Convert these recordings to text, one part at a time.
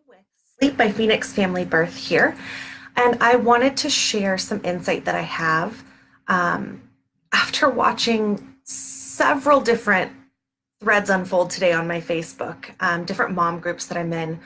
with Sleep by Phoenix Family Birth here, and I wanted to share some insight that I have um, after watching several different threads unfold today on my Facebook, different mom groups that I'm in,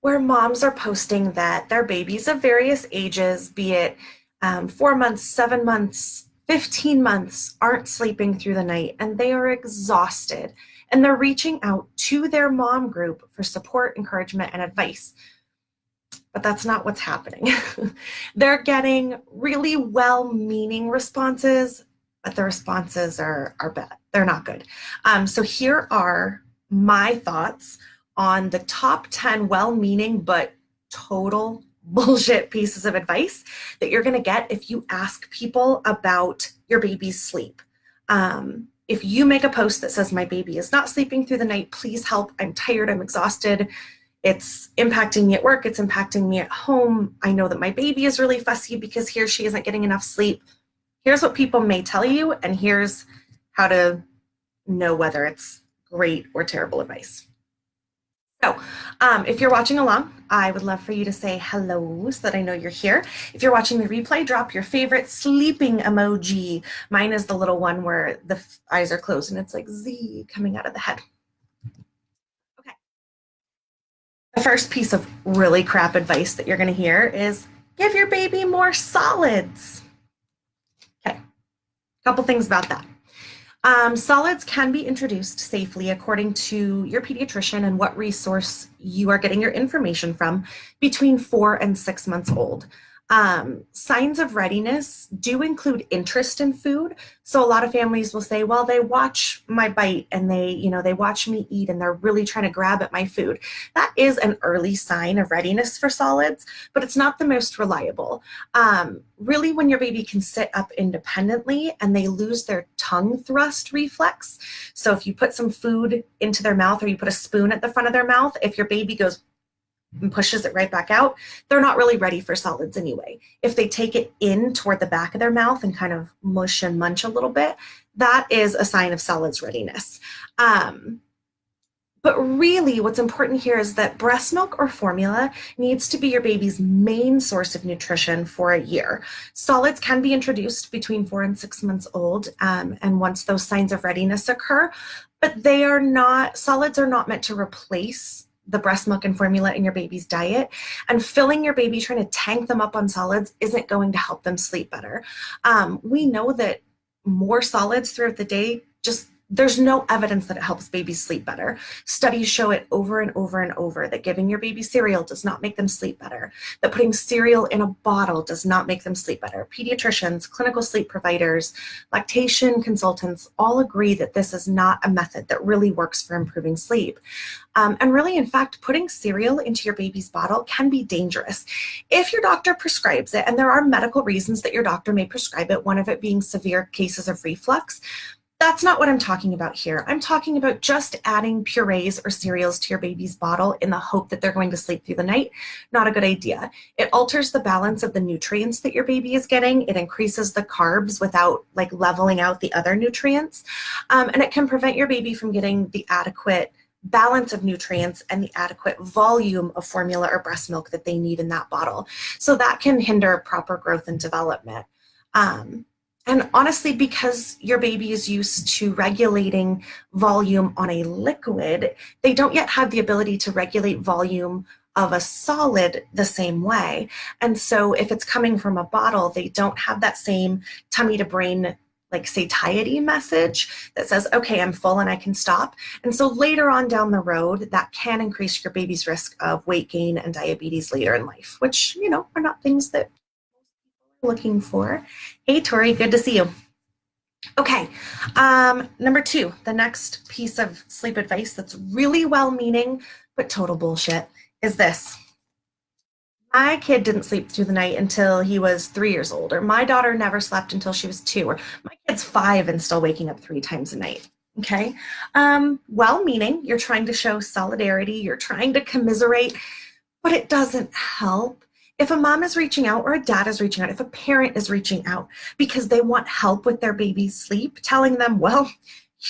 where moms are posting that their babies of various ages, be it 4 months, 7 months, 15 months, aren't sleeping through the night and they are exhausted. And they're reaching out to their mom group for support, encouragement, and advice. But that's not what's happening. They're getting really well-meaning responses, but the responses are bad. They're not good. So here are my thoughts on the top 10 well-meaning but total bullshit pieces of advice that you're going to get if you ask people about your baby's sleep. If you make a post that says, my baby is not sleeping through the night, please help, I'm tired, I'm exhausted, it's impacting me at work, it's impacting me at home, I know that my baby is really fussy because he or she isn't getting enough sleep. Here's what people may tell you, and here's how to know whether it's great or terrible advice. So if you're watching along, I would love for you to say hello so that I know you're here. If you're watching the replay, drop your favorite sleeping emoji. Mine is the little one where the eyes are closed and it's like Z coming out of the head. Okay. The first piece of really crap advice that you're going to hear is give your baby more solids. Okay. A couple things about that. Solids can be introduced safely according to your pediatrician and what resource you are getting your information from between 4 and 6 months old. Signs of readiness do include interest in food. So a lot of families will say, well, they watch my bite and they watch me eat and they're really trying to grab at my food. That is an early sign of readiness for solids, but it's not the most reliable. Really, when your baby can sit up independently and they lose their tongue thrust reflex. So if you put some food into their mouth or you put a spoon at the front of their mouth, if your baby goes and pushes it right back out, they're not really ready for solids anyway. If they take it in toward the back of their mouth and kind of mush and munch a little bit, that is a sign of solids readiness. But really what's important here is that breast milk or formula needs to be your baby's main source of nutrition for a year. Solids can be introduced between 4 and 6 months old, and once those signs of readiness occur, but solids are not meant to replace the breast milk and formula in your baby's diet, and filling your baby trying to tank them up on solids isn't going to help them sleep better. We know that more solids throughout the day, there's no evidence that it helps babies sleep better. Studies show it over and over and over that giving your baby cereal does not make them sleep better, that putting cereal in a bottle does not make them sleep better. Pediatricians, clinical sleep providers, lactation consultants all agree that this is not a method that really works for improving sleep. And really, in fact, putting cereal into your baby's bottle can be dangerous. If your doctor prescribes it, and there are medical reasons that your doctor may prescribe it, one of it being severe cases of reflux, that's not what I'm talking about here. I'm talking about just adding purees or cereals to your baby's bottle in the hope that they're going to sleep through the night. Not a good idea. It alters the balance of the nutrients that your baby is getting. It increases the carbs without leveling out the other nutrients. And it can prevent your baby from getting the adequate balance of nutrients and the adequate volume of formula or breast milk that they need in that bottle. So that can hinder proper growth and development. And honestly, because your baby is used to regulating volume on a liquid, they don't yet have the ability to regulate volume of a solid the same way. And so if it's coming from a bottle, they don't have that same tummy to brain satiety message that says, okay, I'm full and I can stop. And so later on down the road, that can increase your baby's risk of weight gain and diabetes later in life, which, are not things that looking for. Hey, Tori, good to see you. Okay, number 2, the next piece of sleep advice that's really well-meaning but total bullshit is this. My kid didn't sleep through the night until he was 3 years old, or my daughter never slept until she was 2, or my kid's 5 and still waking up 3 times a night. Okay, well-meaning, you're trying to show solidarity, you're trying to commiserate, but it doesn't help. If a mom is reaching out or a dad is reaching out, if a parent is reaching out because they want help with their baby's sleep, telling them, well,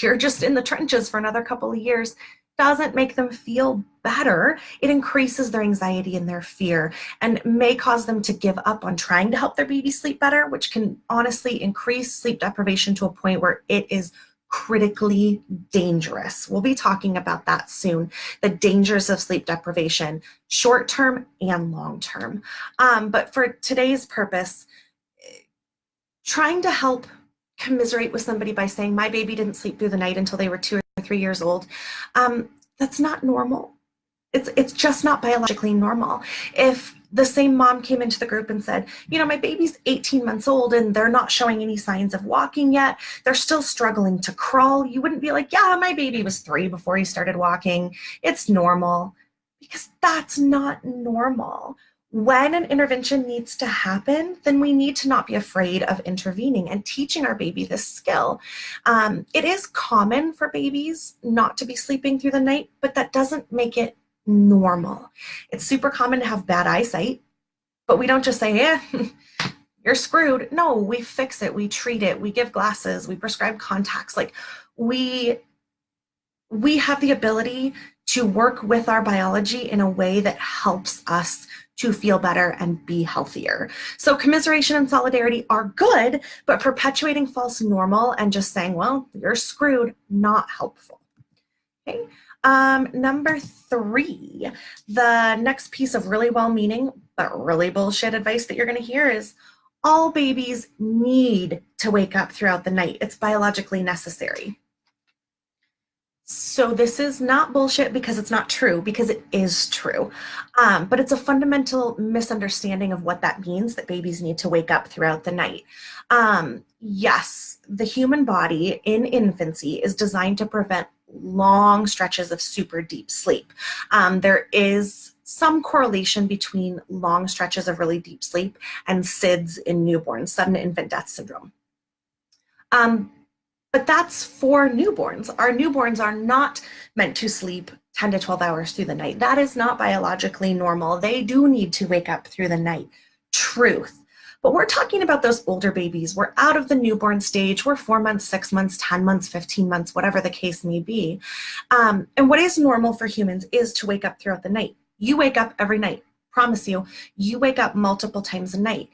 you're just in the trenches for another couple of years, doesn't make them feel better. It increases their anxiety and their fear and may cause them to give up on trying to help their baby sleep better, which can honestly increase sleep deprivation to a point where it is critically dangerous. We'll be talking about that soon, the dangers of sleep deprivation, short term and long term. But for today's purpose, trying to help commiserate with somebody by saying, my baby didn't sleep through the night until they were 2 or 3 years old, that's not normal. It's just not biologically normal. If the same mom came into the group and said, my baby's 18 months old and they're not showing any signs of walking yet, they're still struggling to crawl, you wouldn't be like, yeah, my baby was 3 before he started walking. It's normal, because that's not normal. When an intervention needs to happen, then we need to not be afraid of intervening and teaching our baby this skill. It is common for babies not to be sleeping through the night, but that doesn't make it normal. It's super common to have bad eyesight, but we don't just say, you're screwed. No, we fix it. We treat it. We give glasses. We prescribe contacts. Like we have the ability to work with our biology in a way that helps us to feel better and be healthier. So commiseration and solidarity are good, but perpetuating false normal and just saying, well, you're screwed, not helpful. Okay. Number 3, the next piece of really well-meaning but really bullshit advice that you're going to hear is all babies need to wake up throughout the night. It's biologically necessary. So this is not bullshit because it's not true, because it is true. But it's a fundamental misunderstanding of what that means, that babies need to wake up throughout the night. Yes, the human body in infancy is designed to prevent long stretches of super deep sleep. There is some correlation between long stretches of really deep sleep and SIDS in newborns, sudden infant death syndrome. But that's for newborns. Our newborns are not meant to sleep 10 to 12 hours through the night. That is not biologically normal. They do need to wake up through the night. Truth. But we're talking about those older babies. We're out of the newborn stage. We're 4 months, 6 months, 10 months, 15 months, whatever the case may be. And what is normal for humans is to wake up throughout the night. You wake up every night. Promise you, you wake up multiple times a night.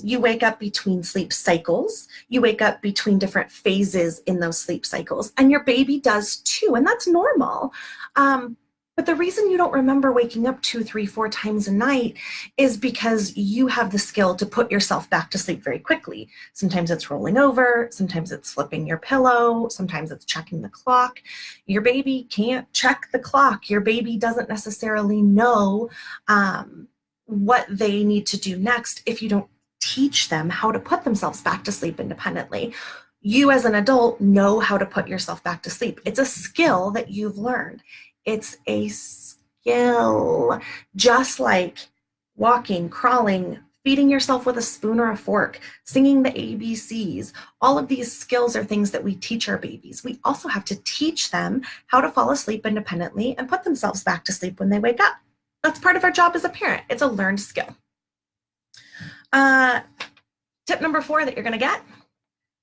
You wake up between sleep cycles. You wake up between different phases in those sleep cycles, and your baby does too, and that's normal. But the reason you don't remember waking up 2, 3, 4 times a night is because you have the skill to put yourself back to sleep very quickly. Sometimes it's rolling over, sometimes it's flipping your pillow, sometimes it's checking the clock. Your baby can't check the clock. Your baby doesn't necessarily know what they need to do next if you don't teach them how to put themselves back to sleep independently. You as an adult know how to put yourself back to sleep. It's a skill that you've learned. It's a skill, just like walking, crawling, feeding yourself with a spoon or a fork, singing the ABCs. All of these skills are things that we teach our babies. We also have to teach them how to fall asleep independently and put themselves back to sleep when they wake up. That's part of our job as a parent. It's a learned skill. Tip number 4 that you're going to get: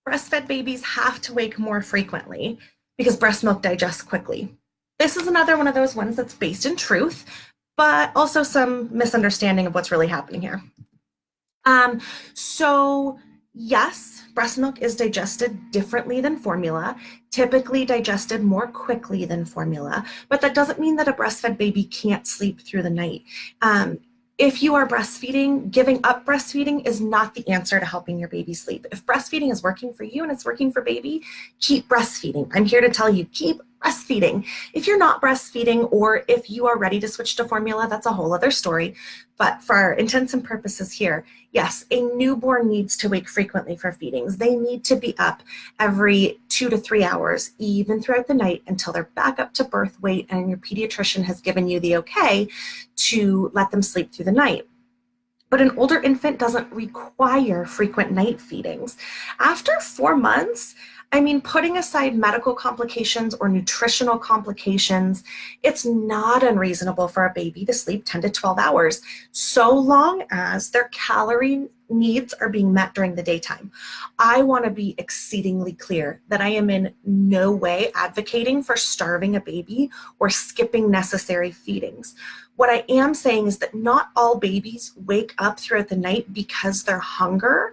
breastfed babies have to wake more frequently because breast milk digests quickly. This is another one of those ones that's based in truth, but also some misunderstanding of what's really happening here. So yes, breast milk is digested differently than formula, typically digested more quickly than formula, but that doesn't mean that a breastfed baby can't sleep through the night. If you are breastfeeding, giving up breastfeeding is not the answer to helping your baby sleep. If breastfeeding is working for you and it's working for baby, keep breastfeeding. I'm here to tell you, keep breastfeeding. If you're not breastfeeding, or if you are ready to switch to formula, that's a whole other story. But for our intents and purposes here, yes, a newborn needs to wake frequently for feedings. They need to be up every 2 to 3 hours, even throughout the night, until they're back up to birth weight and your pediatrician has given you the okay to let them sleep through the night. But an older infant doesn't require frequent night feedings. After 4 months, I mean, putting aside medical complications or nutritional complications, it's not unreasonable for a baby to sleep 10 to 12 hours, so long as their calorie needs are being met during the daytime. I want to be exceedingly clear that I am in no way advocating for starving a baby or skipping necessary feedings. What I am saying is that not all babies wake up throughout the night because their hunger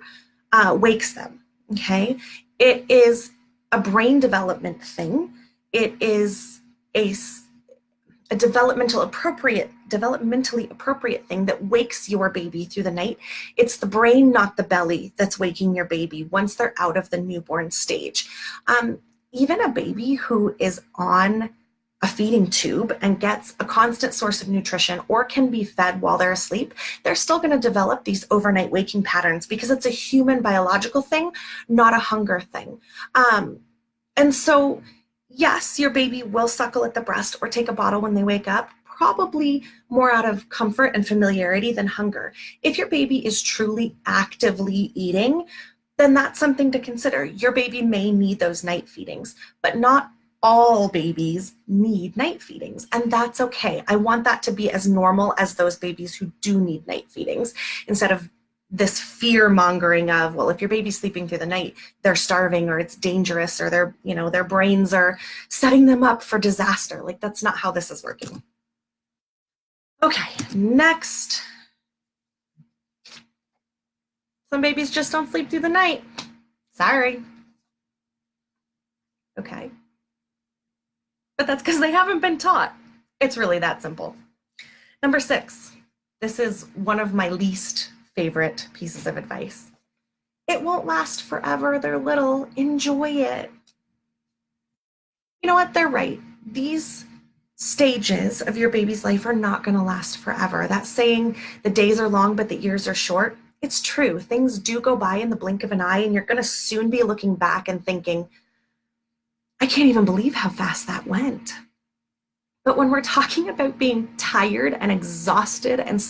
wakes them. Okay. It is a brain development thing. It is a, a developmentally appropriate thing that wakes your baby through the night. It's the brain, not the belly, that's waking your baby once they're out of the newborn stage. Even a baby who is on a feeding tube and gets a constant source of nutrition or can be fed while they're asleep, they're still going to develop these overnight waking patterns because it's a human biological thing, not a hunger thing. And so, yes, your baby will suckle at the breast or take a bottle when they wake up, probably more out of comfort and familiarity than hunger. If your baby is truly actively eating, then that's something to consider. Your baby may need those night feedings, but not all babies need night feedings, and that's okay. I want that to be as normal as those babies who do need night feedings, instead of this fear mongering of, well, if your baby's sleeping through the night, they're starving or it's dangerous or their brains are setting them up for disaster. Like, that's not how this is working. Okay, next. Some babies just don't sleep through the night. Sorry. Okay. But that's because they haven't been taught. It's really that simple. Number 6. This is one of my least favorite pieces of advice. It won't last forever. They're little. Enjoy it. You know what? They're right. These stages of your baby's life are not going to last forever. That saying, the days are long, but the years are short. It's true. Things do go by in the blink of an eye, and you're going to soon be looking back and thinking, I can't even believe how fast that went. But when we're talking about being tired and exhausted and